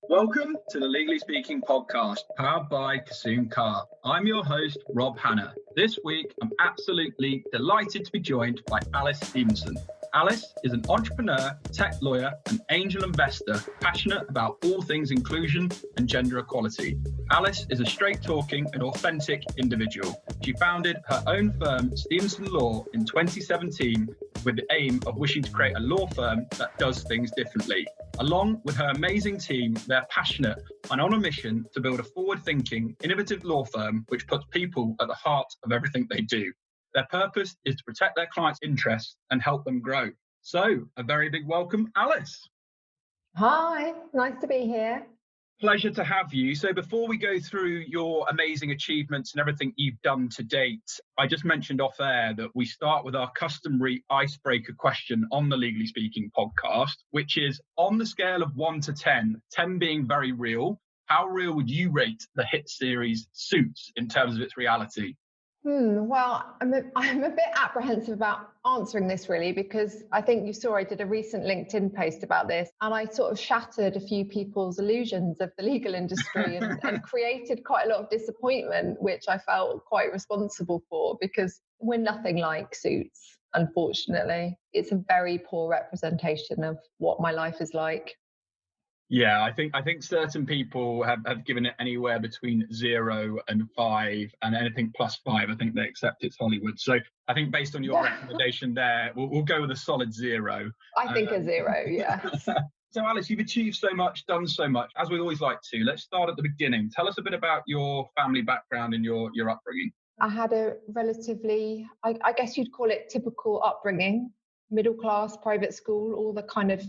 Welcome to the Legally Speaking podcast, powered by Kassoon Car. I'm your host, Rob Hanna. This week, I'm absolutely delighted to be joined by Alice Stephenson. Alice is an entrepreneur, tech lawyer, and angel investor passionate about all things inclusion and gender equality. Alice is a straight-talking and authentic individual. She founded her own firm, Stephenson Law, in 2017 with the aim of wishing to create a law firm that does things differently. Along with her amazing team, they're passionate and on a mission to build a forward-thinking, innovative law firm which puts people at the heart of everything they do. Their purpose is to protect their clients' interests and help them grow. So, a very big welcome, Alice. Hi, nice to be here. Pleasure to have you. So before we go through your amazing achievements and everything you've done to date, I just mentioned off air that we start with our customary icebreaker question on the Legally Speaking podcast, which is on the scale of 1 to 10, 10 being very real, how real would you rate the hit series Suits in terms of its reality? Well, I'm a bit apprehensive about answering this really, because I think you saw I did a recent LinkedIn post about this and I sort of shattered a few people's illusions of the legal industry and created quite a lot of disappointment, which I felt quite responsible for, because we're nothing like Suits, unfortunately. It's a very poor representation of what my life is like. Yeah, I think certain people have given it anywhere between 0 and 5, and anything plus 5, I think they accept it's Hollywood. So I think based on your recommendation there, we'll go with a solid 0. I think a 0, yeah. So Alice, you've achieved so much, done so much. As we always like to, let's start at the beginning. Tell us a bit about your family background and your upbringing. I had a relatively, I guess you'd call it typical upbringing, middle class, private school, all the kind of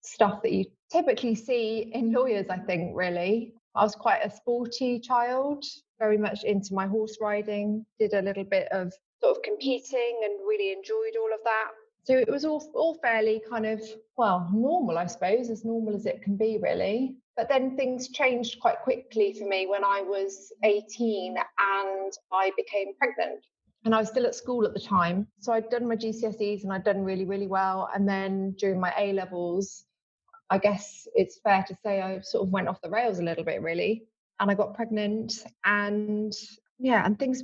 stuff that you typically see in lawyers, I think, really. I was quite a sporty child, very much into my horse riding, did a little bit of sort of competing and really enjoyed all of that. So it was all fairly kind of, well, normal, I suppose, as normal as it can be, really. But then things changed quite quickly for me when I was 18 and I became pregnant. And I was still at school at the time. So I'd done my GCSEs and I'd done really, really well. And then during my A-levels, I guess it's fair to say I sort of went off the rails a little bit, really. And I got pregnant and things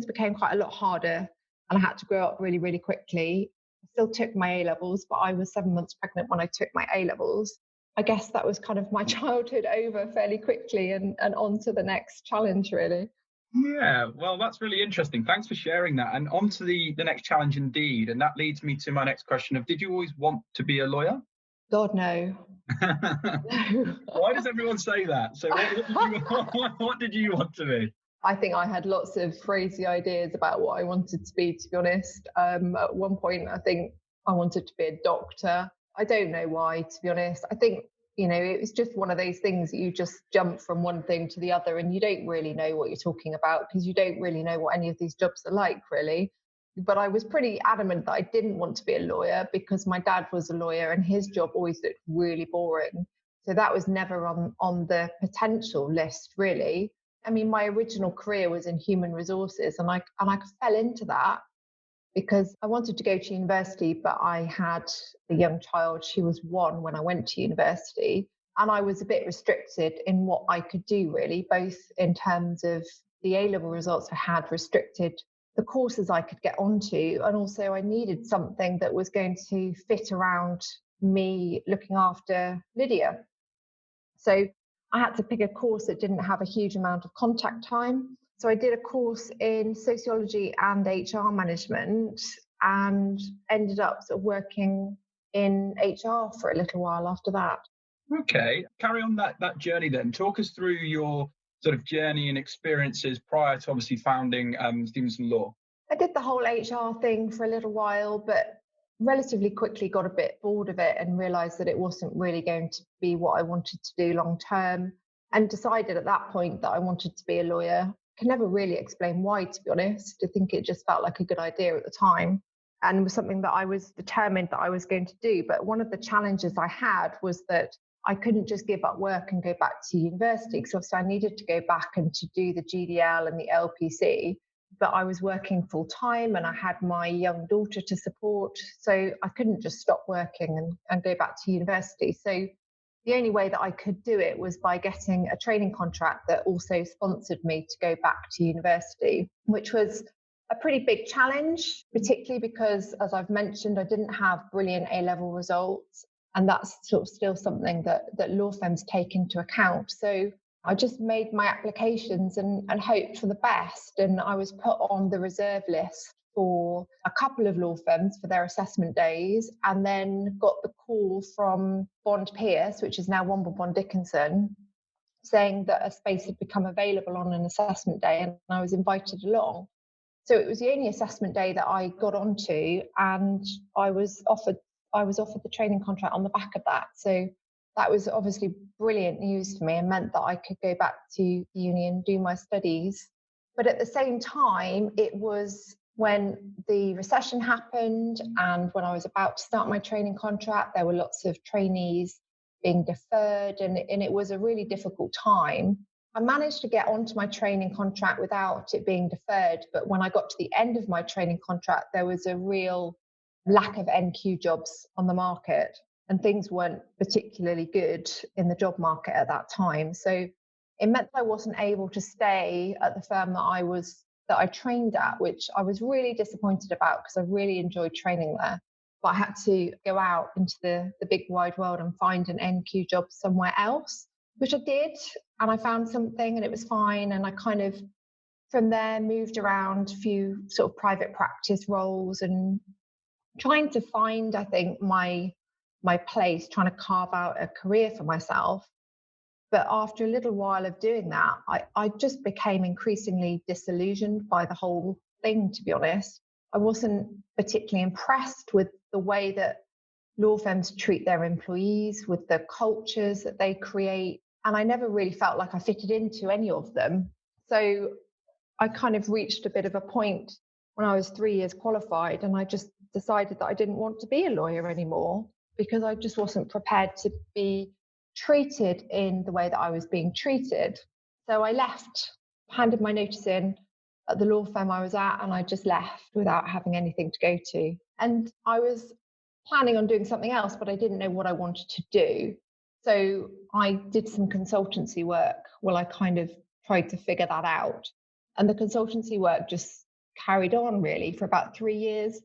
became quite a lot harder and I had to grow up really, really quickly. I still took my A-levels, but I was 7 months pregnant when I took my A-levels. I guess that was kind of my childhood over fairly quickly and on to the next challenge, really. Yeah, well, that's really interesting. Thanks for sharing that. And on to the next challenge indeed. And that leads me to my next question of, did you always want to be a lawyer? God, no. No. Why does everyone say that? So what did you want to be? I think I had lots of crazy ideas about what I wanted to be honest. At one point, I think I wanted to be a doctor. I don't know why, to be honest. I think, it was just one of those things that you just jump from one thing to the other and you don't really know what you're talking about because you don't really know what any of these jobs are like, really. But I was pretty adamant that I didn't want to be a lawyer because my dad was a lawyer and his job always looked really boring. So that was never on the potential list, really. I mean, my original career was in human resources and I fell into that because I wanted to go to university, but I had a young child. She was 1 when I went to university and I was a bit restricted in what I could do, really, both in terms of the A-level results I had restricted the courses I could get onto. And also I needed something that was going to fit around me looking after Lydia. So I had to pick a course that didn't have a huge amount of contact time. So I did a course in sociology and HR management and ended up sort of working in HR for a little while after that. Okay, carry on that journey then. Talk us through your sort of journey and experiences prior to obviously founding Stephenson Law. I did the whole HR thing for a little while, but relatively quickly got a bit bored of it and realised that it wasn't really going to be what I wanted to do long term, and decided at that point that I wanted to be a lawyer. I can never really explain why, to be honest. I think it just felt like a good idea at the time and was something that I was determined that I was going to do. But one of the challenges I had was that I couldn't just give up work and go back to university because I needed to go back and to do the GDL and the LPC. But I was working full time and I had my young daughter to support. So I couldn't just stop working and go back to university. So the only way that I could do it was by getting a training contract that also sponsored me to go back to university, which was a pretty big challenge, particularly because, as I've mentioned, I didn't have brilliant A-level results. And that's sort of still something that law firms take into account. So I just made my applications and hoped for the best. And I was put on the reserve list for a couple of law firms for their assessment days, and then got the call from Bond Pierce, which is now Womble Bond Dickinson, saying that a space had become available on an assessment day, and I was invited along. So it was the only assessment day that I got onto, and I was offered the training contract on the back of that. So that was obviously brilliant news for me and meant that I could go back to uni and do my studies. But at the same time, it was when the recession happened and when I was about to start my training contract, there were lots of trainees being deferred, and it was a really difficult time. I managed to get onto my training contract without it being deferred, but when I got to the end of my training contract, there was a real lack of NQ jobs on the market, and things weren't particularly good in the job market at that time. So it meant that I wasn't able to stay at the firm that I trained at, which I was really disappointed about because I really enjoyed training there. But I had to go out into the big wide world and find an NQ job somewhere else, which I did. And I found something and it was fine. And I kind of, from there, moved around a few sort of private practice roles and trying to find, I think, my place, trying to carve out a career for myself. But after a little while of doing that, I just became increasingly disillusioned by the whole thing, to be honest. I wasn't particularly impressed with the way that law firms treat their employees, with the cultures that they create. And I never really felt like I fitted into any of them. So I kind of reached a bit of a point when I was 3 years qualified, and I just decided that I didn't want to be a lawyer anymore because I just wasn't prepared to be treated in the way that I was being treated. So I left, handed my notice in at the law firm I was at, and I just left without having anything to go to. And I was planning on doing something else, but I didn't know what I wanted to do. So I did some consultancy work. Well, I kind of tried to figure that out. And the consultancy work just carried on really for about 3 years.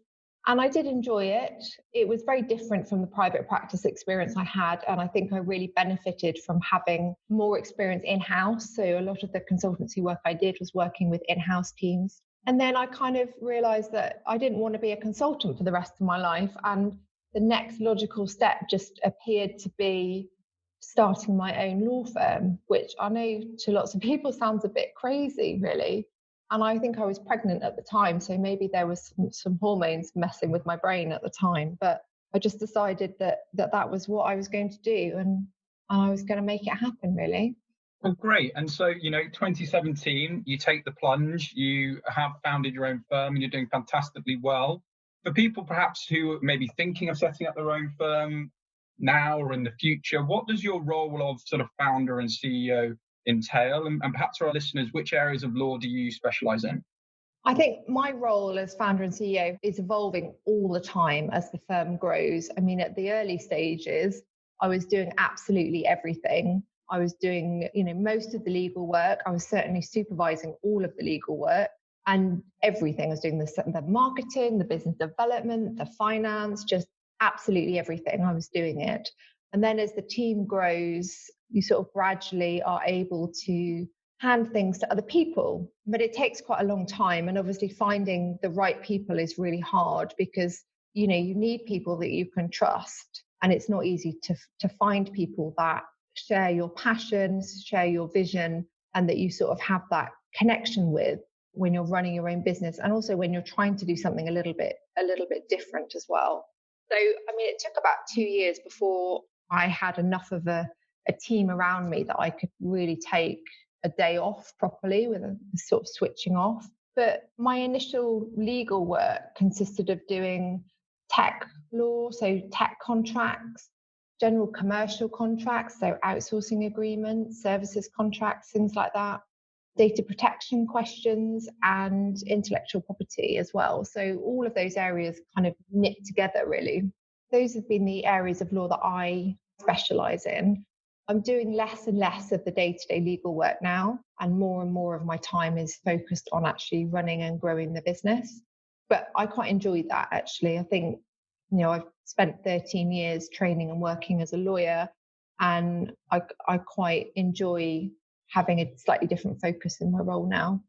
And I did enjoy it. It was very different from the private practice experience I had. And I think I really benefited from having more experience in-house. So a lot of the consultancy work I did was working with in-house teams. And then I kind of realized that I didn't want to be a consultant for the rest of my life. And the next logical step just appeared to be starting my own law firm, which I know to lots of people sounds a bit crazy, really. And I think I was pregnant at the time, so maybe there was some hormones messing with my brain at the time. But I just decided that was what I was going to do, and I was going to make it happen, really. Well, great. And so, 2017, you take the plunge, you have founded your own firm, and you're doing fantastically well. For people perhaps who may be thinking of setting up their own firm now or in the future, what does your role of sort of founder and CEO entail? And perhaps for our listeners, which areas of law do you specialize in? I think my role as founder and CEO is evolving all the time as the firm grows. I mean, at the early stages, I was doing absolutely everything. I was doing, most of the legal work. I was certainly supervising all of the legal work and everything. I was doing the marketing, the business development, the finance, just absolutely everything. I was doing it. And then as the team grows, you sort of gradually are able to hand things to other people, but it takes quite a long time. And obviously finding the right people is really hard because, you need people that you can trust. And it's not easy to find people that share your passions, share your vision, and that you sort of have that connection with when you're running your own business. And also when you're trying to do something a little bit different as well. So, it took about 2 years before I had enough of a team around me that I could really take a day off properly with a sort of switching off. But my initial legal work consisted of doing tech law, so tech contracts, general commercial contracts, so outsourcing agreements, services contracts, things like that, data protection questions, and intellectual property as well. So all of those areas kind of knit together, really. Those have been the areas of law that I specialise in. I'm doing less and less of the day-to-day legal work now, and more of my time is focused on actually running and growing the business. But I quite enjoy that, actually. I think, I've spent 13 years training and working as a lawyer, and I quite enjoy having a slightly different focus in my role now.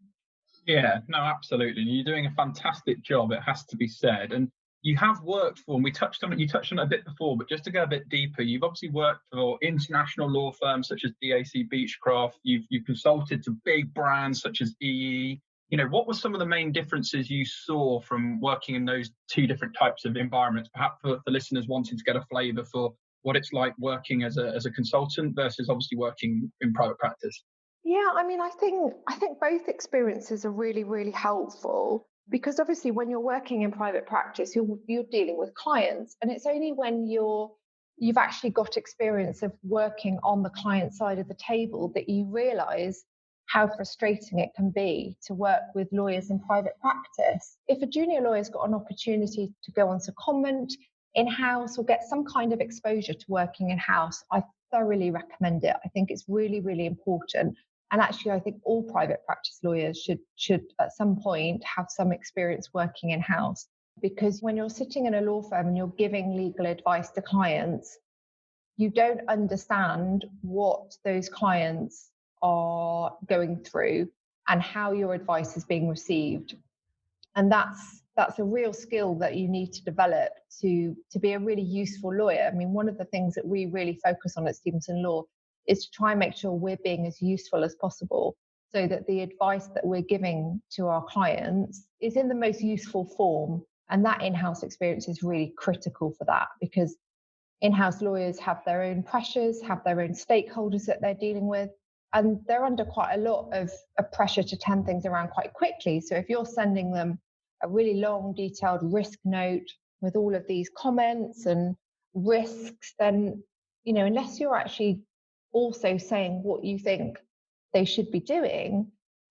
Yeah, no, absolutely. You're doing a fantastic job, it has to be said. And you have worked for, and you touched on it a bit before, but just to go a bit deeper, you've obviously worked for international law firms such as DAC Beechcraft. You've consulted to big brands such as EE. What were some of the main differences you saw from working in those two different types of environments, perhaps for listeners wanting to get a flavour for what it's like working as a consultant versus obviously working in private practice? Yeah, I think both experiences are really, really helpful, because obviously when you're working in private practice, you're dealing with clients, and it's only when you've actually got experience of working on the client side of the table that you realise how frustrating it can be to work with lawyers in private practice. If a junior lawyer's got an opportunity to go on to comment in-house or get some kind of exposure to working in-house, I thoroughly recommend it. I think it's really, really important. And actually, I think all private practice lawyers should at some point have some experience working in-house. Because when you're sitting in a law firm and you're giving legal advice to clients, you don't understand what those clients are going through and how your advice is being received. And that's a real skill that you need to develop to be a really useful lawyer. I mean, one of the things that we really focus on at Stephenson Law is to try and make sure we're being as useful as possible, so that the advice that we're giving to our clients is in the most useful form. And that in-house experience is really critical for that, because in-house lawyers have their own pressures, have their own stakeholders that they're dealing with, and they're under quite a lot of pressure to turn things around quite quickly. So if you're sending them a really long, detailed risk note with all of these comments and risks, then, unless you're actually also saying what you think they should be doing,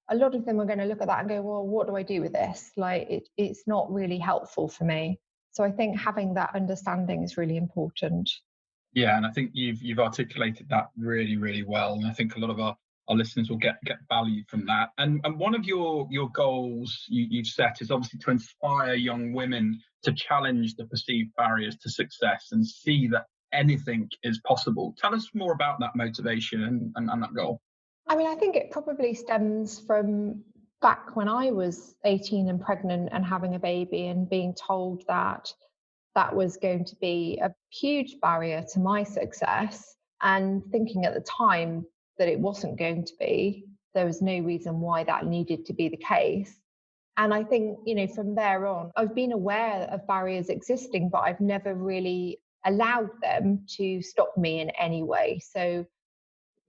a lot of them are going to look at that and go, well, what do I do with this? Like, it's not really helpful for me. So I think having that understanding is really important. Yeah, and I think you've articulated that really, really well. And I think a lot of our listeners will get value from that. And one of your goals you've set is obviously to inspire young women to challenge the perceived barriers to success and see that anything is possible. Tell us more about that motivation and that goal. I mean, I think it probably stems from back when I was 18 and pregnant and having a baby, and being told that that was going to be a huge barrier to my success, and thinking at the time that it wasn't going to be. There was no reason why that needed to be the case. And I think, from there on, I've been aware of barriers existing, but I've never really allowed them to stop me in any way. So,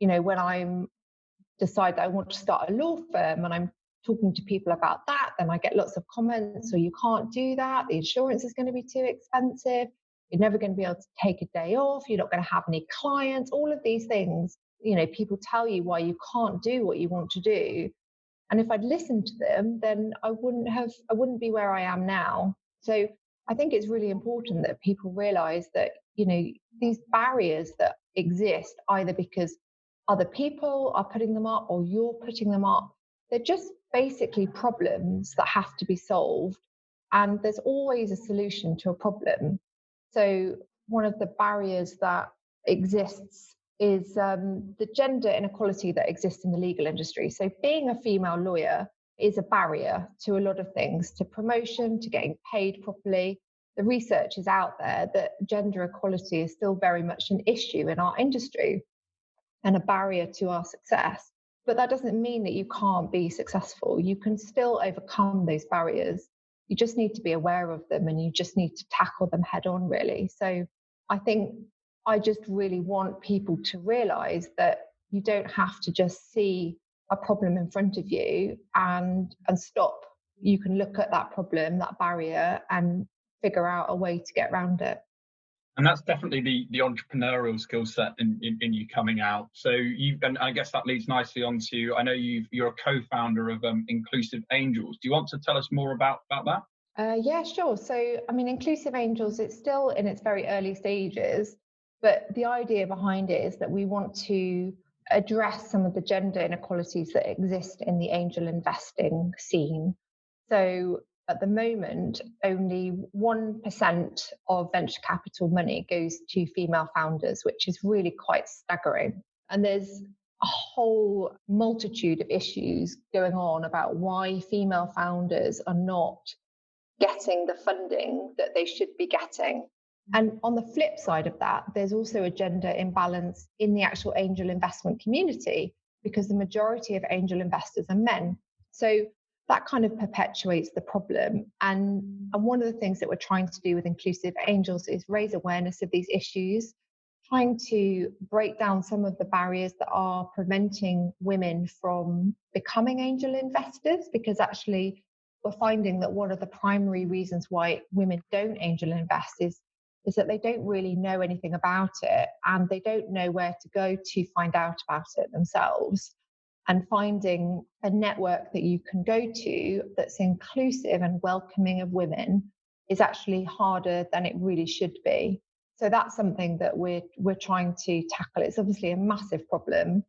when I'm decide that I want to start a law firm and I'm talking to people about that, then I get lots of comments. So you can't do that. The insurance is going to be too expensive. You're never going to be able to take a day off. You're not going to have any clients. All of these things, people tell you why you can't do what you want to do. And if I'd listened to them, then I wouldn't be where I am now. So I think it's really important that people realize that, these barriers that exist, either because other people are putting them up or you're putting them up, they're just basically problems that have to be solved. And there's always a solution to a problem. So one of the barriers that exists is the gender inequality that exists in the legal industry. So being a female lawyer is a barrier to a lot of things, to promotion, to getting paid properly. The research is out there that gender equality is still very much an issue in our industry and a barrier to our success. But that doesn't mean that you can't be successful. You can still overcome those barriers. You just need to be aware of them, and you just need to tackle them head on, really. So I think I just really want people to realize that you don't have to just see a problem in front of you and stop. You can look at that problem, that barrier, and figure out a way to get around it. And that's definitely the entrepreneurial skill set in you coming out. So and I guess that leads nicely on to, I know you're a co-founder of Inclusive Angels. Do you want to tell us more about that? Yeah, sure. So, I mean, Inclusive Angels, it's still in its very early stages. But the idea behind it is that we want to address some of the gender inequalities that exist in the angel investing scene. So at the moment, only 1% of venture capital money goes to female founders, which is really quite staggering. And there's a whole multitude of issues going on about why female founders are not getting the funding that they should be getting. And on the flip side of that, there's also a gender imbalance in the actual angel investment community because the majority of angel investors are men. So that kind of perpetuates the problem. And one of the things that we're trying to do with Inclusive Angels is raise awareness of these issues, trying to break down some of the barriers that are preventing women from becoming angel investors, because actually we're finding that one of the primary reasons why women don't angel invest is that they don't really know anything about it and they don't know where to go to find out about it themselves. And finding a network that you can go to that's inclusive and welcoming of women is actually harder than it really should be. So that's something that we're trying to tackle. It's obviously a massive problem,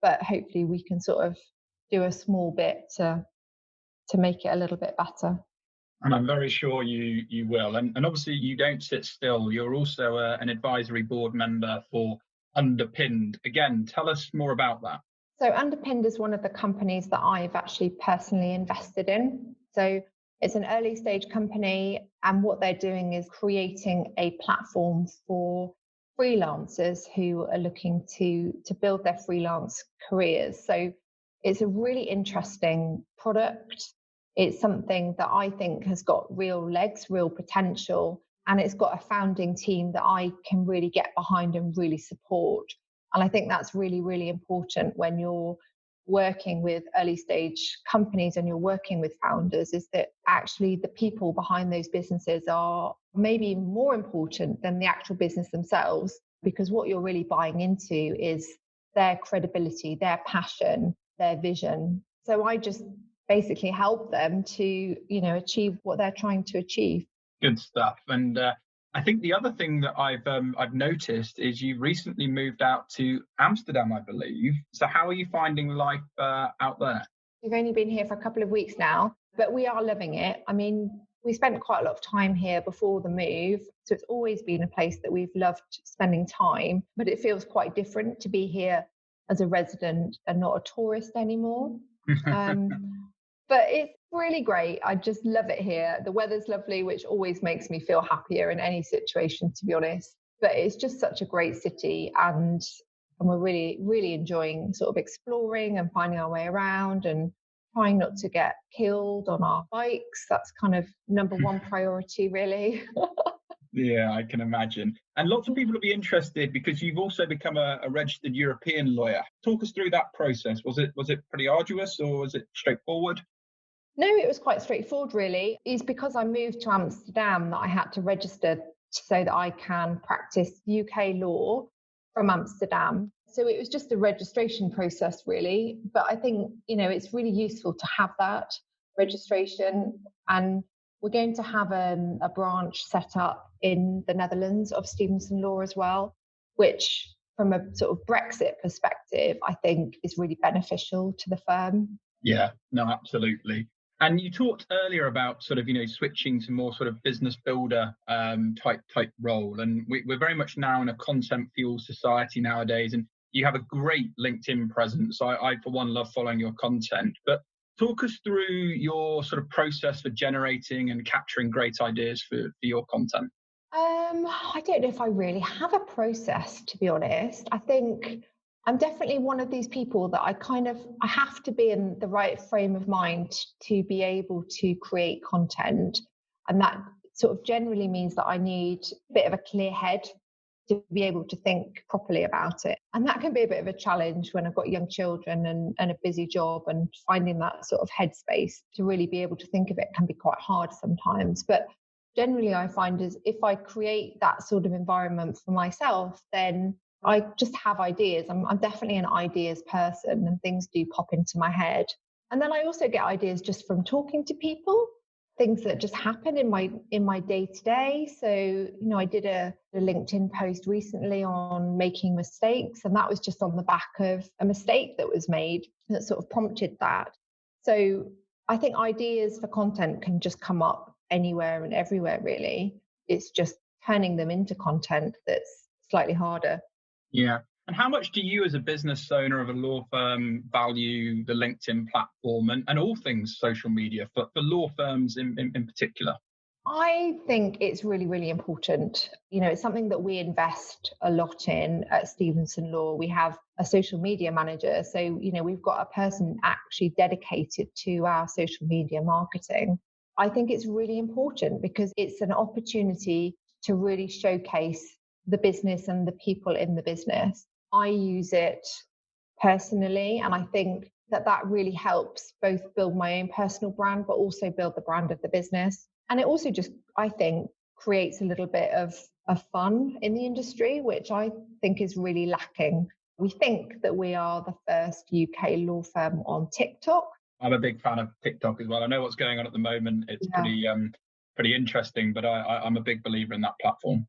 but hopefully we can sort of do a small bit to make it a little bit better. And I'm very sure you will. And obviously you don't sit still. You're also an advisory board member for Underpinned. Again, tell us more about that. So Underpinned is one of the companies that I've actually personally invested in. So it's an early stage company, and what they're doing is creating a platform for freelancers who are looking to build their freelance careers. So it's a really interesting product. It's something that I think has got real legs, real potential, and it's got a founding team that I can really get behind and really support. And I think that's really, really important when you're working with early stage companies and you're working with founders, is that actually the people behind those businesses are maybe more important than the actual business themselves, because what you're really buying into is their credibility, their passion, their vision. So I just basically help them to, achieve what they're trying to achieve. Good stuff. And I think the other thing that I've noticed is you recently moved out to Amsterdam, I believe. So how are you finding life out there? We've only been here for a couple of weeks now, but we are loving it. I mean, we spent quite a lot of time here before the move, so it's always been a place that we've loved spending time, but it feels quite different to be here as a resident and not a tourist anymore. But it's really great. I just love it here. The weather's lovely, which always makes me feel happier in any situation, to be honest. But it's just such a great city, and we're really, really enjoying sort of exploring and finding our way around and trying not to get killed on our bikes. That's kind of number one priority, really. Yeah, I can imagine. And lots of people will be interested because you've also become a registered European lawyer. Talk us through that process. Was it pretty arduous or was it straightforward? No, it was quite straightforward, really. It's because I moved to Amsterdam that I had to register so that I can practice UK law from Amsterdam. So it was just a registration process, really. But I think, it's really useful to have that registration. And we're going to have a branch set up in the Netherlands of Stephenson Law as well, which from a sort of Brexit perspective, I think is really beneficial to the firm. Yeah, no, absolutely. And you talked earlier about sort of, switching to more sort of business builder type role. And we're very much now in a content fueled society nowadays. And you have a great LinkedIn presence. I, for one, love following your content. But talk us through your sort of process for generating and capturing great ideas for your content. I don't know if I really have a process, to be honest. I think I'm definitely one of these people that I have to be in the right frame of mind to be able to create content. And that sort of generally means that I need a bit of a clear head to be able to think properly about it. And that can be a bit of a challenge when I've got young children and a busy job, and finding that sort of headspace to really be able to think of it can be quite hard sometimes. But generally I find is if I create that sort of environment for myself, then I just have ideas. I'm definitely an ideas person, and things do pop into my head. And then I also get ideas just from talking to people. things that just happen in my day to day. So, I did a LinkedIn post recently on making mistakes, and that was just on the back of a mistake that was made that sort of prompted that. So I think ideas for content can just come up anywhere and everywhere, really. It's just turning them into content that's slightly harder. Yeah. And how much do you as a business owner of a law firm value the LinkedIn platform and all things social media for law firms in particular? I think it's really, really important. It's something that we invest a lot in at Stephenson Law. We have a social media manager. So, we've got a person actually dedicated to our social media marketing. I think it's really important because it's an opportunity to really showcase the business and the people in the business. I use it personally, and I think that really helps both build my own personal brand, but also build the brand of the business. And it also just, I think, creates a little bit of fun in the industry, which I think is really lacking. We think that we are the first UK law firm on TikTok. I'm a big fan of TikTok as well. I know what's going on at the moment. It's pretty interesting, but I'm a big believer in that platform.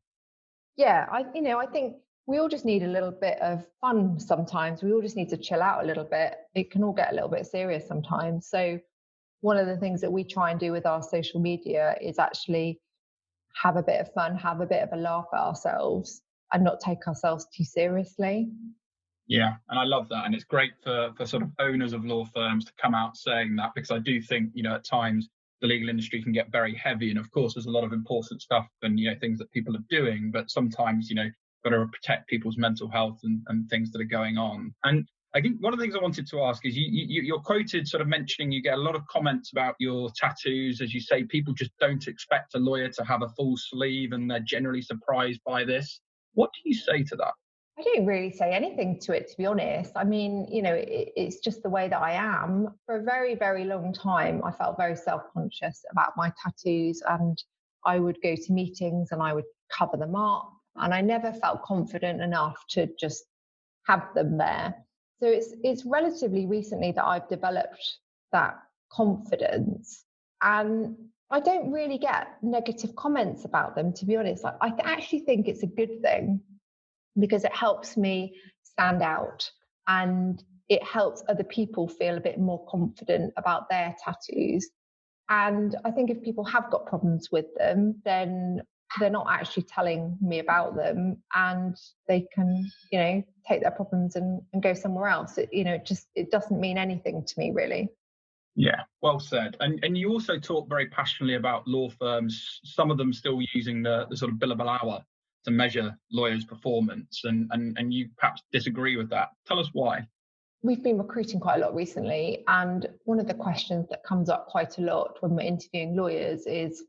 Yeah, I think we all just need a little bit of fun sometimes. We all just need to chill out a little bit. It can all get a little bit serious sometimes. So one of the things that we try and do with our social media is actually have a bit of fun, have a bit of a laugh at ourselves and not take ourselves too seriously. Yeah, and I love that. And it's great for sort of owners of law firms to come out saying that, because I do think, at times the legal industry can get very heavy. And of course, there's a lot of important stuff and, things that people are doing. But sometimes, got to protect people's mental health and things that are going on. And I think one of the things I wanted to ask is you're quoted sort of mentioning you get a lot of comments about your tattoos. As you say, people just don't expect a lawyer to have a full sleeve and they're generally surprised by this. What do you say to that? I don't really say anything to it, to be honest. I mean, it's just the way that I am. For a very, very long time, I felt very self-conscious about my tattoos, and I would go to meetings and I would cover them up. And I never felt confident enough to just have them there. So it's relatively recently that I've developed that confidence. And I don't really get negative comments about them, to be honest. I actually think it's a good thing, because it helps me stand out and it helps other people feel a bit more confident about their tattoos. And I think if people have got problems with them, then they're not actually telling me about them, and they can, take their problems and go somewhere else. It doesn't mean anything to me, really. Yeah, well said. And you also talk very passionately about law firms, some of them still using the sort of billable hour to measure lawyers' performance, and you perhaps disagree with that. Tell us why. We've been recruiting quite a lot recently, and one of the questions that comes up quite a lot when we're interviewing lawyers is,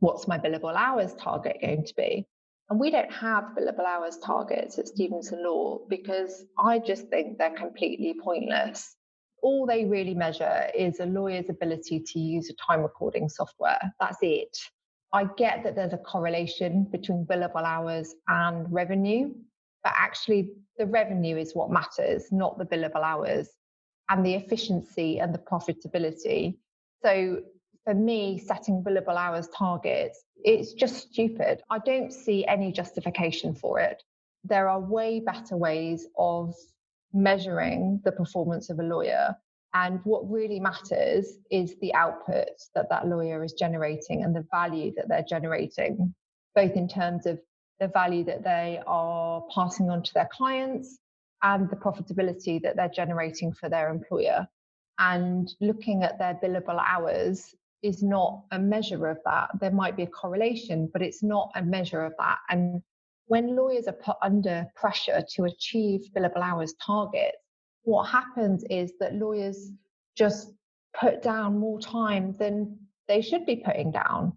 what's my billable hours target going to be? And we don't have billable hours targets at Stephenson Law, because I just think they're completely pointless. All they really measure is a lawyer's ability to use a time recording software. That's it. I get that there's a correlation between billable hours and revenue, but actually the revenue is what matters, not the billable hours, and the efficiency and the profitability. So for me, setting billable hours targets, it's just stupid. I don't see any justification for it. There are way better ways of measuring the performance of a lawyer. And what really matters is the output that lawyer is generating and the value that they're generating, both in terms of the value that they are passing on to their clients and the profitability that they're generating for their employer. And looking at their billable hours is not a measure of that. There might be a correlation, but it's not a measure of that. And when lawyers are put under pressure to achieve billable hours targets, what happens is that lawyers just put down more time than they should be putting down,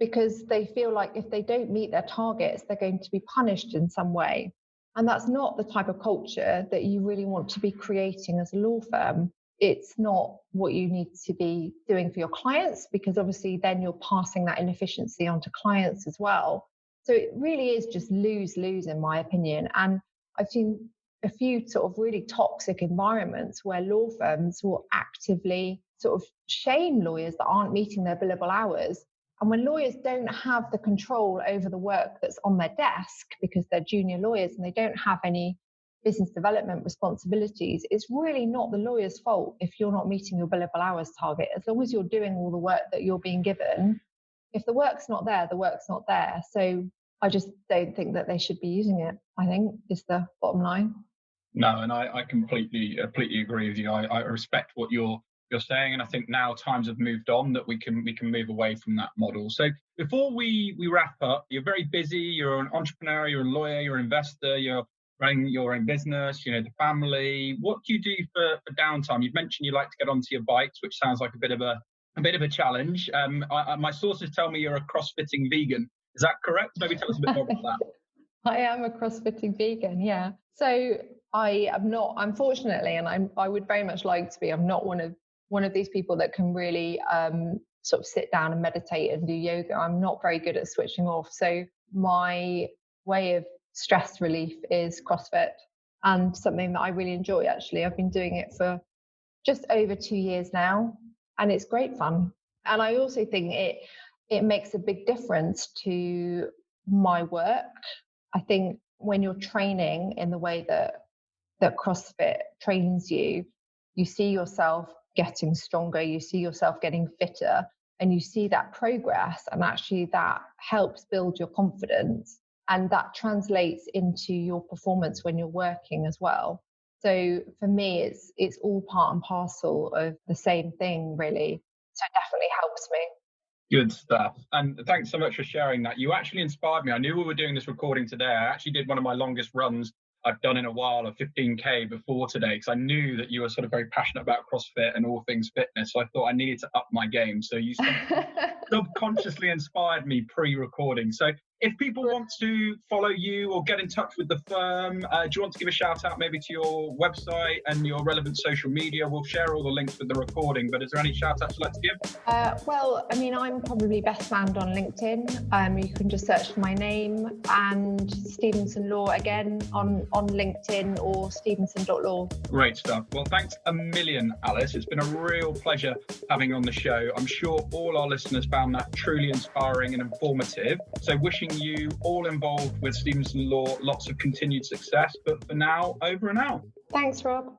because they feel like if they don't meet their targets, they're going to be punished in some way. And that's not the type of culture that you really want to be creating as a law firm. It's not what you need to be doing for your clients, because obviously then you're passing that inefficiency on to clients as well. So it really is just lose-lose, in my opinion. And I've seen a few sort of really toxic environments where law firms will actively sort of shame lawyers that aren't meeting their billable hours. And when lawyers don't have the control over the work that's on their desk because they're junior lawyers and they don't have any business development responsibilities, it's really not the lawyer's fault if you're not meeting your billable hours target. As long as you're doing all the work that you're being given, if the work's not there, the work's not there. So I just don't think that they should be using it, I think, is the bottom line. No, and I completely agree with you. I respect what you're saying, and I think now times have moved on that we can move away from that model. So before we wrap up, you're very busy. You're an entrepreneur. You're a lawyer. You're an investor. You're running your own business. You know, the family. What do you do for downtime? You've mentioned you like to get onto your bikes, which sounds like a bit of a challenge. My sources tell me you're a crossfitting vegan. Is that correct? Maybe tell us a bit more about that. I am a crossfitting vegan, yeah. So I am not, unfortunately, and I would very much like to be. I'm not one of these people that can really sort of sit down and meditate and do yoga. I'm not very good at switching off. So my way of stress relief is CrossFit, and something that I really enjoy, actually. I've been doing it for just over 2 years now, and it's great fun. And I also think it makes a big difference to my work. I think when you're training in the way that CrossFit trains you, you see yourself getting stronger, you see yourself getting fitter, and you see that progress, and actually that helps build your confidence, and that translates into your performance when you're working as well. So for me, it's all part and parcel of the same thing, really. So it definitely helps me. Good stuff. And thanks so much for sharing that. You actually inspired me. I knew we were doing this recording today. I actually did one of my longest runs I've done in a while, of 15K before today, because I knew that you were sort of very passionate about CrossFit and all things fitness. So I thought I needed to up my game. So you subconsciously inspired me pre-recording. So if people want to follow you or get in touch with the firm, do you want to give a shout out maybe to your website and your relevant social media? We'll share all the links with the recording, but is there any shout outs you'd like to give? Well, I mean, I'm probably best found on LinkedIn. You can just search for my name and Stephenson Law again on LinkedIn, or stephenson.law. Great stuff. Well, thanks a million, Alice. It's been a real pleasure having you on the show. I'm sure all our listeners found that truly inspiring and informative. So wishing you all involved with Stephenson Law lots of continued success. But for now, over and out. Thanks, Rob.